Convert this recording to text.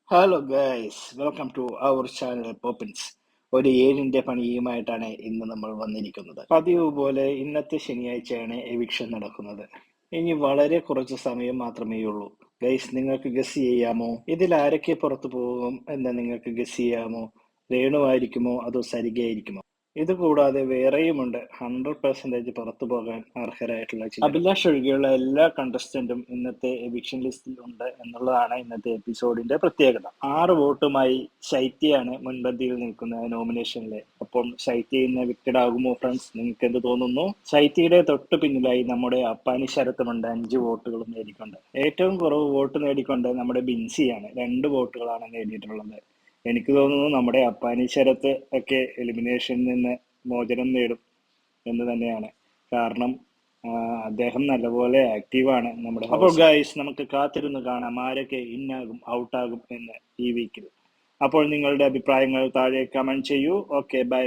Hello guys, welcome to our channel Poppins. ഒരു ഏഴിന്റെ പണിയുമായിട്ടാണ് ഇന്ന് നമ്മൾ വന്നിരിക്കുന്നത്. പതിവ് പോലെ ഇന്നത്തെ ശനിയാഴ്ചയാണ് എവിക്ഷൻ നടക്കുന്നത്. ഇനി വളരെ കുറച്ച് സമയം മാത്രമേ ഉള്ളൂ. ഗൈസ്, നിങ്ങൾക്ക് ഗസ് ചെയ്യാമോ ഇതിൽ ആരൊക്കെ പുറത്തു പോകും എന്ന് നിങ്ങൾക്ക് ഗസ് ചെയ്യാമോ? രേണു ആയിരിക്കുമോ അതോ സരിക ആയിരിക്കുമോ? ഇത് കൂടാതെ വേറെയുമുണ്ട് 100% പുറത്തു പോകാൻ അർഹരായിട്ടുള്ള ചില. അഭിലാഷ് ഒഴികെയുള്ള എല്ലാ കണ്ടസ്റ്റന്റും ഇന്നത്തെ എവിക്ഷൻ ലിസ്റ്റിൽ ഉണ്ട് എന്നുള്ളതാണ് ഇന്നത്തെ എപ്പിസോഡിന്റെ പ്രത്യേകത. 6 വോട്ടുമായി ശൈത്യയാണ് മുൻപന്തിയിൽ നിൽക്കുന്നത് നോമിനേഷനിലെ. അപ്പം ശൈത്യ ഇന്ന് എവിക്റ്റഡ് ആകുമോ ഫ്രണ്ട്സ്? നിങ്ങൾക്ക് എന്ത് തോന്നുന്നു? ശൈത്യയുടെ തൊട്ട് പിന്നിലായി നമ്മുടെ അപ്പാനി ശരത്തുമുണ്ട് 5 വോട്ടുകളും നേടിക്കൊണ്ട്. ഏറ്റവും കുറവ് വോട്ട് നേടിക്കൊണ്ട് നമ്മുടെ ബിൻസിയാണ് 2 വോട്ടുകളാണ് നേടിയിട്ടുള്ളത്. എനിക്ക് തോന്നുന്നു നമ്മുടെ അപ്പാനി ശരത്ത് ഒക്കെ എലിമിനേഷനിൽ നിന്ന് മോചനം നേടും എന്ന് തന്നെയാണ്. കാരണം അദ്ദേഹം നല്ലപോലെ ആക്റ്റീവാണ് നമ്മുടെ. അപ്പോൾ ഗൈസ്, നമുക്ക് കാത്തിരുന്ന് കാണാം ആരൊക്കെ ഇന്നാകും ഔട്ടാകും എന്ന് ഈ വീക്കിൽ. അപ്പോൾ നിങ്ങളുടെ അഭിപ്രായങ്ങൾ താഴെ കമന്റ് ചെയ്യൂ. Okay, by.